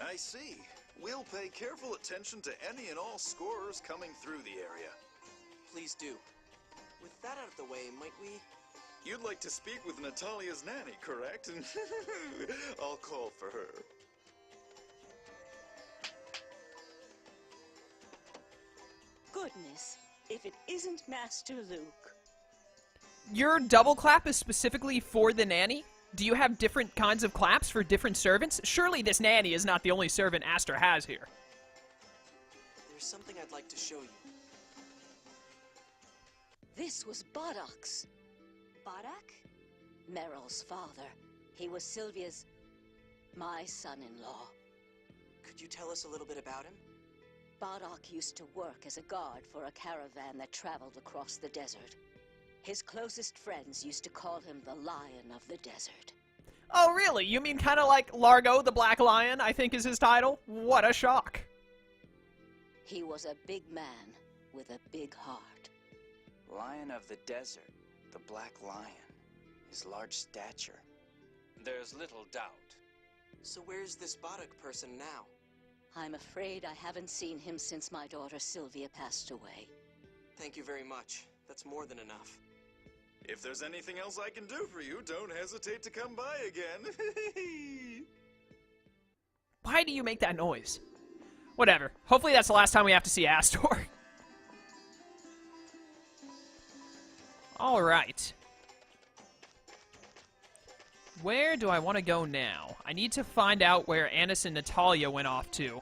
I see. We'll pay careful attention to any and all scorers coming through the area. Please do. With that out of the way, might we... You'd like to speak with Natalia's nanny, correct? I'll call for her. Goodness, if it isn't Master Luke. Your double clap is specifically for the nanny? Do you have different kinds of claps for different servants? Surely this nanny is not the only servant Aster has here. There's something I'd like to show you. This was Bardock's. Bardock? Meryl's father. He was Sylvia's... my son-in-law. Could you tell us a little bit about him? Bardock used to work as a guard for a caravan that traveled across the desert. His closest friends used to call him the Lion of the Desert. Oh, really? You mean kind of like Largo the Black Lion, I think is his title? What a shock. He was a big man with a big heart. Lion of the Desert, the Black Lion, his large stature. There's little doubt. So where's this Bardock person now? I'm afraid I haven't seen him since my daughter Sylvia passed away. Thank you very much. That's more than enough. If there's anything else I can do for you, don't hesitate to come by again. Why do you make that noise? Whatever. Hopefully that's the last time we have to see Aster. Alright. Where do I want to go now? I need to find out where Annis and Natalia went off to.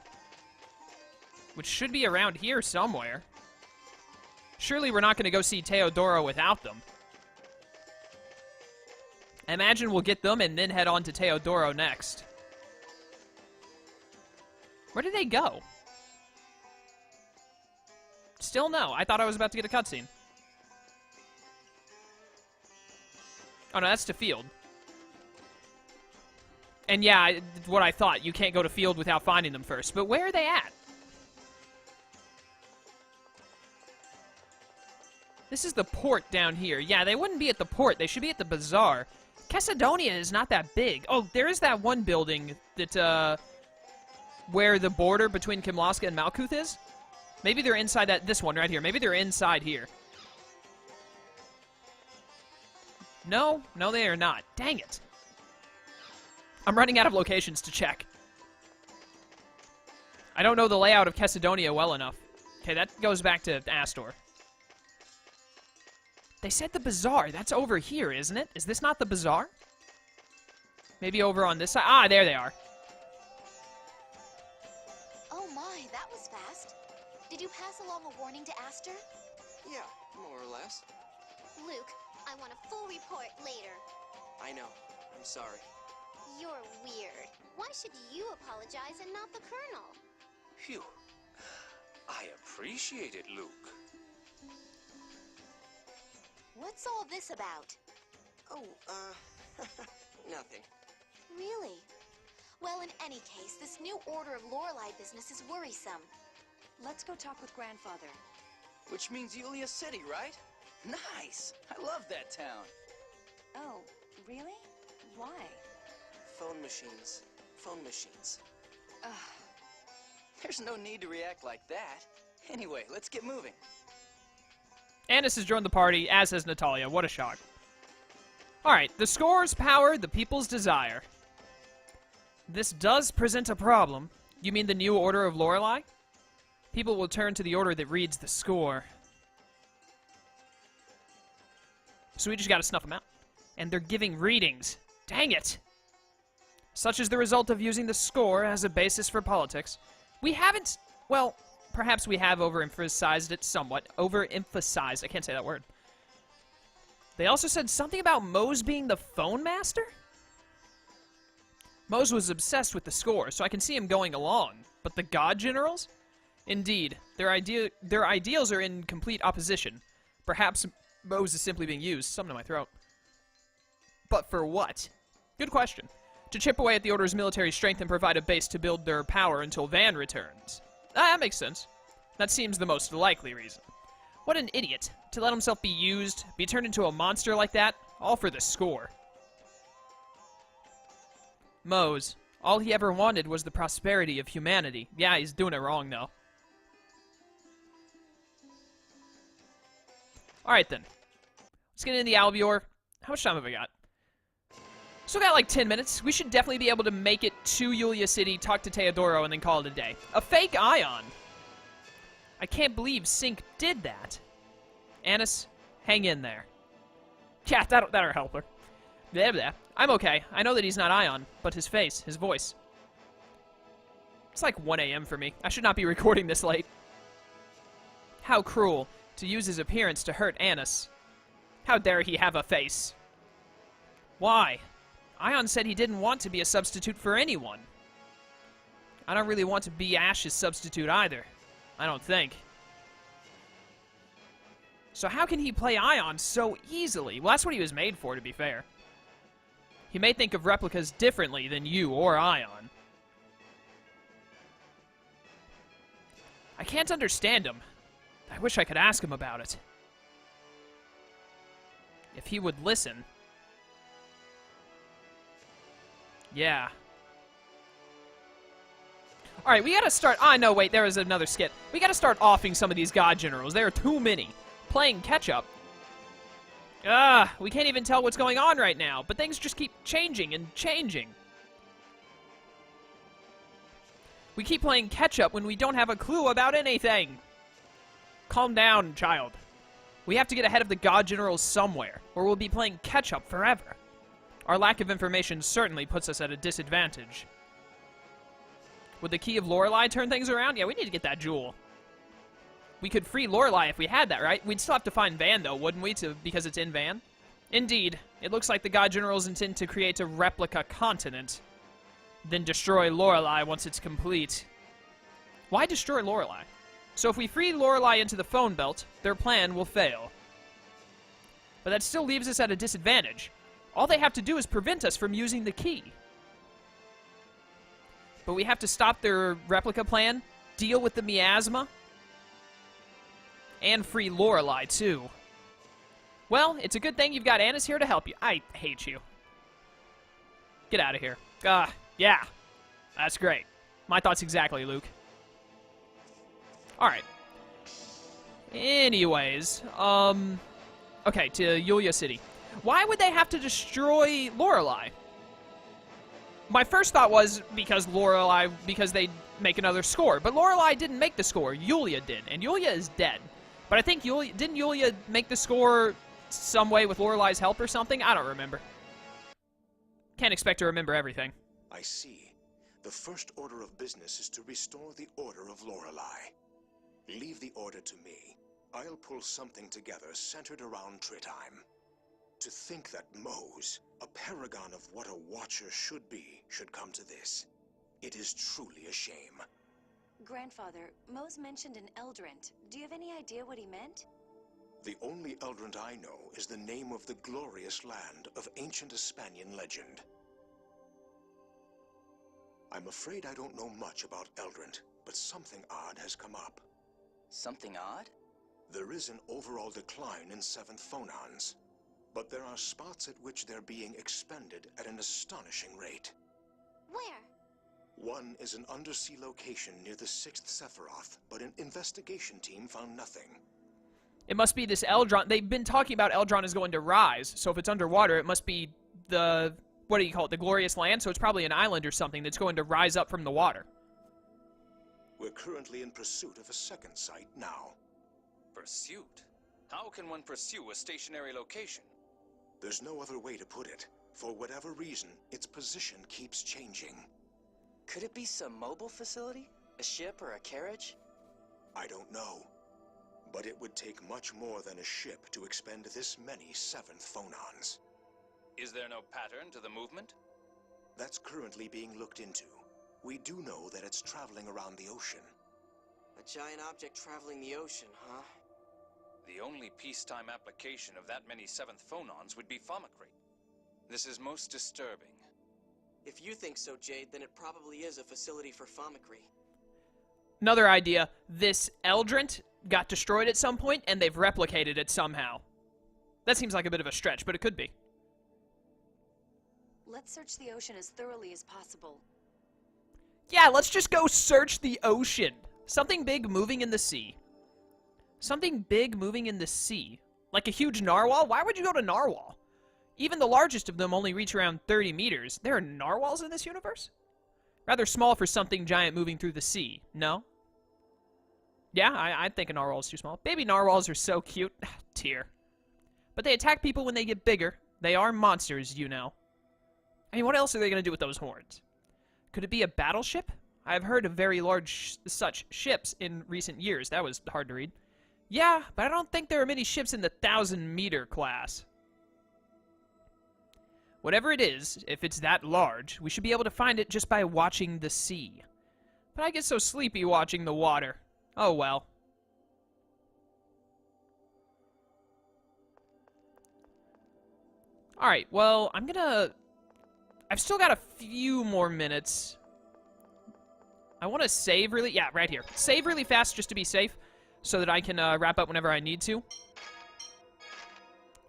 Which should be around here somewhere. Surely we're not going to go see Teodoro without them. I imagine we'll get them and then head on to Teodoro next. Where did they go? Still no. I thought I was about to get a cutscene. Oh no, that's to field. And yeah, what I thought. You can't go to field without finding them first. But where are they at? This is the port down here. Yeah, they wouldn't be at the port. They should be at the bazaar. Cassidonia is not that big. Oh, there is that one building that, where the border between Kimlaska and Malkuth is. Maybe they're inside this one right here. Maybe they're inside here. No, they are not. Dang it. I'm running out of locations to check. I don't know the layout of Cassidonia well enough. Okay, that goes back to Aster. They said the bazaar. That's over here, isn't it? Is this not the bazaar? Maybe over on this side? Ah, there they are. Oh my, that was fast. Did you pass along a warning to Aster? Yeah, more or less. Luke, I want a full report later. I know. I'm sorry. You're weird. Why should you apologize and not the Colonel? Phew. I appreciate it, Luke. What's all this about? Oh, nothing. Really? Well, in any case, this new Order of Lorelei business is worrisome. Let's go talk with Grandfather. Which means Yulia City, right? Nice! I love that town. Oh, really? Why? Phone machines. Phone machines. There's no need to react like that. Anyway, let's get moving. Annis has joined the party, as has Natalia. What a shock. Alright, the score's power, the people's desire. This does present a problem. You mean the new Order of Lorelei? People will turn to the order that reads the score. So we just gotta snuff them out. And they're giving readings. Dang it! Such is the result of using the score as a basis for politics. We haven't... Well, perhaps we have overemphasized it somewhat. Overemphasized. I can't say that word. They also said something about Mose being the phone master? Mose was obsessed with the score, so I can see him going along. But the god generals? Indeed. Their ideals are in complete opposition. Perhaps Mose is simply being used. Something in my throat. But for what? Good question. To chip away at the Order's military strength and provide a base to build their power until Van returns. That makes sense. That seems the most likely reason. What an idiot. To let himself be used, be turned into a monster like that, all for the score. Mose, All he ever wanted was the prosperity of humanity. Yeah, he's doing it wrong, though. Alright, then. Let's get into the Albior. How much time have I got? Still got like 10 minutes. We should definitely be able to make it to Yulia City, talk to Teodoro, and then call it a day. A fake Ion! I can't believe Sync did that. Annis, hang in there. Yeah, that'll help her. Blah, blah. I'm okay. I know that he's not Ion, but his face, his voice. It's like 1 a.m. for me. I should not be recording this late. How cruel to use his appearance to hurt Annis. How dare he have a face? Why? Ion said he didn't want to be a substitute for anyone. I don't really want to be Ash's substitute either. I don't think. So how can he play Ion so easily? Well, that's what he was made for, to be fair. He may think of replicas differently than you or Ion. I can't understand him. I wish I could ask him about it. If he would listen. Yeah. Alright, we gotta start... Ah, no, wait, there was another skit. We gotta start offing some of these god generals. There are too many. Playing catch-up. We can't even tell what's going on right now, but things just keep changing and changing. We keep playing catch-up when we don't have a clue about anything. Calm down, child. We have to get ahead of the god generals somewhere, or we'll be playing catch-up forever. Our lack of information certainly puts us at a disadvantage. Would the key of Lorelei turn things around? Yeah, we need to get that jewel. We could free Lorelei if we had that, right? We'd still have to find Van, though, wouldn't we, because it's in Van? Indeed. It looks like the god generals intend to create a replica continent, then destroy Lorelei once it's complete. Why destroy Lorelei? So if we free Lorelei into the phone belt, their plan will fail. But that still leaves us at a disadvantage. All they have to do is prevent us from using the key. But we have to stop their replica plan, deal with the miasma, and free Lorelei, too. Well, it's a good thing you've got Annis here to help you. I hate you. Get out of here. Yeah. That's great. My thoughts exactly, Luke. Alright. Anyways, okay, to Yulia City. Why would they have to destroy Lorelei? My first thought was because they make another score. But Lorelei didn't make the score. Yulia did. And Yulia is dead. But I think didn't Yulia make the score some way with Lorelei's help or something? I don't remember. Can't expect to remember everything. I see. The first order of business is to restore the Order of Lorelei. Leave the order to me. I'll pull something together centered around Tritime. To think that Mose, a paragon of what a Watcher should be, should come to this. It is truly a shame. Grandfather, Mose mentioned an Eldrant. Do you have any idea what he meant? The only Eldrant I know is the name of the glorious land of ancient Hispanian legend. I'm afraid I don't know much about Eldrant, but something odd has come up. Something odd? There is an overall decline in 7th Fonons, but there are spots at which they're being expended at an astonishing rate. Where? One is an undersea location near the 6th Sephiroth, but an investigation team found nothing. It must be this Eldron. They've been talking about Eldron is going to rise, so if it's underwater, it must be the, what do you call it, the Glorious Land? So it's probably an island or something that's going to rise up from the water. We're currently in pursuit of a second site now. Pursuit? How can one pursue a stationary location? There's no other way to put it. For whatever reason, its position keeps changing. Could it be some mobile facility? A ship or a carriage? I don't know. But it would take much more than a ship to expend this many 7th Fonons. Is there no pattern to the movement? That's currently being looked into. We do know that it's traveling around the ocean. A giant object traveling the ocean, huh? The only peacetime application of that many 7th Fonons would be Famicrate. This is most disturbing. If you think so, Jade, then it probably is a facility for Famicrate. Another idea. This Eldrant got destroyed at some point, and they've replicated it somehow. That seems like a bit of a stretch, but it could be. Let's search the ocean as thoroughly as possible. Yeah, let's just go search the ocean. Something big moving in the sea. Something big moving in the sea. Like a huge narwhal? Why would you go to narwhal? Even the largest of them only reach around 30 meters. There are narwhals in this universe? Rather small for something giant moving through the sea, no? Yeah, I think a narwhal is too small. Baby narwhals are so cute. Tear. But they attack people when they get bigger. They are monsters, you know. I mean, what else are they going to do with those horns? Could it be a battleship? I've heard of very large such ships in recent years. That was hard to read. Yeah, but I don't think there are many ships in the 1,000-meter class. Whatever it is, if it's that large, we should be able to find it just by watching the sea. But I get so sleepy watching the water. Oh well. Alright, well, I've still got a few more minutes. I want to save really... Yeah, right here. Save really fast just to be safe, so that I can wrap up whenever I need to.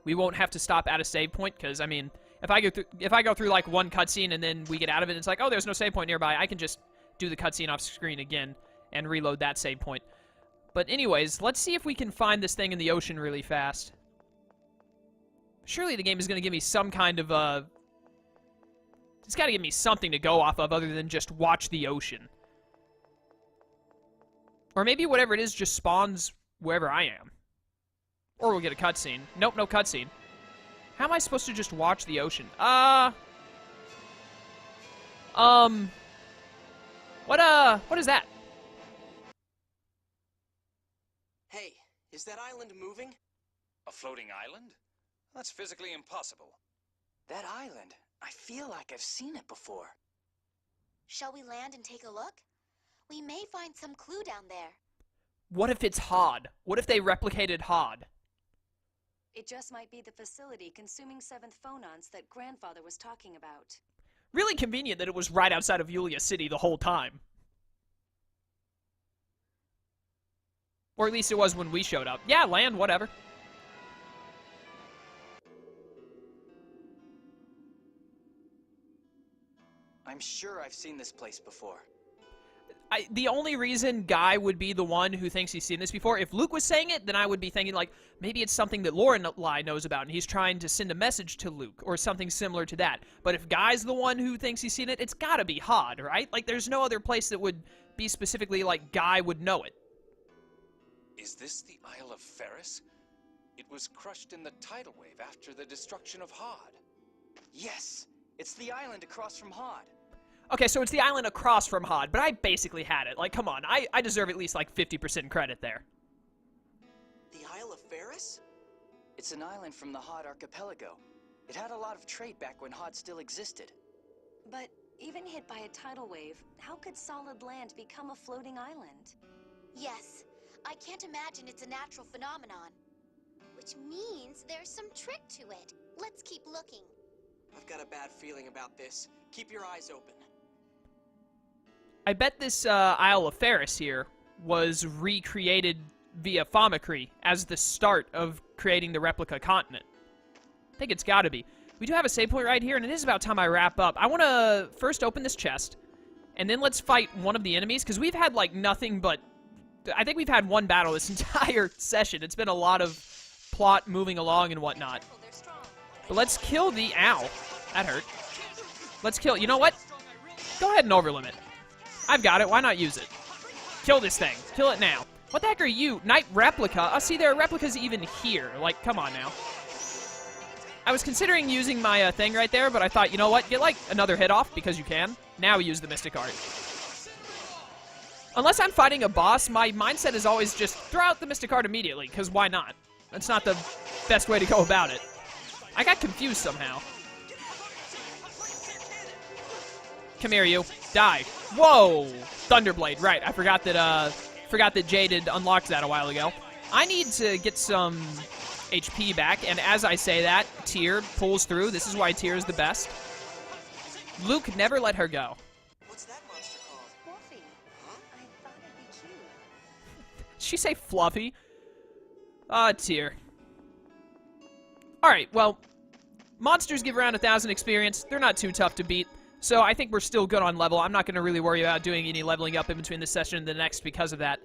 We won't have to stop at a save point, because, I mean, if I go through like one cutscene and then we get out of it and it's like, oh, there's no save point nearby, I can just do the cutscene off screen again and reload that save point. But anyways, let's see if we can find this thing in the ocean really fast. Surely the game is going to give me some kind of, it's got to give me something to go off of other than just watch the ocean. Or maybe whatever it is just spawns wherever I am. Or we'll get a cutscene. Nope, no cutscene. How am I supposed to just watch the ocean? What is that? Hey, is that island moving? A floating island? That's physically impossible. That island, I feel like I've seen it before. Shall we land and take a look? We may find some clue down there. What if it's Hod? What if they replicated Hod? It just might be the facility consuming 7th Fonons that Grandfather was talking about. Really convenient that it was right outside of Yulia City the whole time. Or at least it was when we showed up. Yeah, land, whatever. I'm sure I've seen this place before. The only reason Guy would be the one who thinks he's seen this before, if Luke was saying it, then I would be thinking, like, maybe it's something that Lorelei knows about, and he's trying to send a message to Luke, or something similar to that. But if Guy's the one who thinks he's seen it, it's gotta be Hod, right? Like, there's no other place that would be specifically like Guy would know it. Is this the Isle of Ferris? It was crushed in the tidal wave after the destruction of Hod. Yes, it's the island across from Hod. Okay, so it's the island across from Hod, but I basically had it. Like, come on, I deserve at least, like, 50% credit there. The Isle of Ferris? It's an island from the Hod archipelago. It had a lot of trade back when Hod still existed. But even hit by a tidal wave, how could solid land become a floating island? Yes, I can't imagine it's a natural phenomenon. Which means there's some trick to it. Let's keep looking. I've got a bad feeling about this. Keep your eyes open. I bet this Isle of Ferris here was recreated via Famicree as the start of creating the replica continent. I think it's gotta be. We do have a save point right here, and it is about time I wrap up. I want to first open this chest, and then let's fight one of the enemies, because we've had, like, nothing but... I think we've had one battle this entire session. It's been a lot of plot moving along and whatnot. But let's kill the... Ow. That hurt. Let's kill... You know what? Go ahead and overlimit. I've got it. Why not use it? Kill this thing. Kill it now. What the heck are you? Knight replica? Oh, see, there are replicas even here. Like, come on now. I was considering using my thing right there, but I thought, you know what? Get, like, another hit off, because you can. Now use the Mystic Art. Unless I'm fighting a boss, my mindset is always just throw out the Mystic Art immediately, because why not? That's not the best way to go about it. I got confused somehow. Come here, you. Die. Whoa! Thunderblade. Right. I forgot that Jade had unlocked that a while ago. I need to get some HP back, and as I say that, Tyr pulls through. This is why Tyr is the best. Luke, never let her go. What's that monster called? Fluffy. I thought it'd be cute. Did she say fluffy? Ah, Tyr. Alright, well, monsters give around 1,000 experience. They're not too tough to beat. So I think we're still good on level. I'm not going to really worry about doing any leveling up in between this session and the next because of that.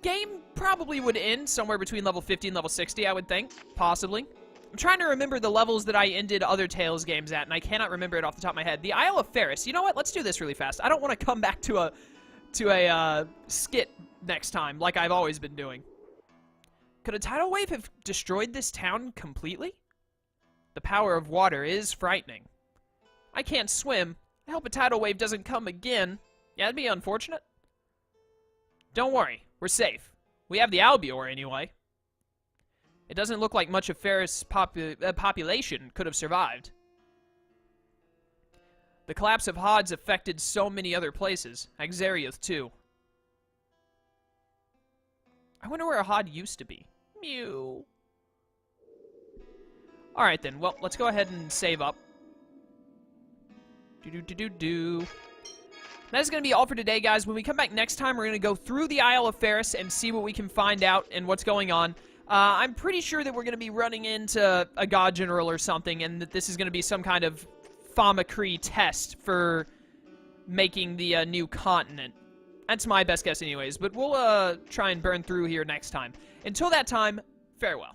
Game probably would end somewhere between level 50 and level 60, I would think. Possibly. I'm trying to remember the levels that I ended other Tales games at, and I cannot remember it off the top of my head. The Isle of Ferris. You know what? Let's do this really fast. I don't want to come back to a skit next time, like I've always been doing. Could a tidal wave have destroyed this town completely? The power of water is frightening. I can't swim. I hope a tidal wave doesn't come again. Yeah, that'd be unfortunate. Don't worry. We're safe. We have the Albior, anyway. It doesn't look like much of Ferris' population could have survived. The collapse of Hod's affected so many other places. Axariath, too. I wonder where a Hod used to be. Mew. Alright then, well, let's go ahead and save up. That is going to be all for today, guys. When we come back next time, we're going to go through the Isle of Ferris and see what we can find out and what's going on. I'm pretty sure that we're going to be running into a God General or something, and that this is going to be some kind of Famicree test for making the new continent. That's my best guess anyways, but we'll try and burn through here next time. Until that time, farewell.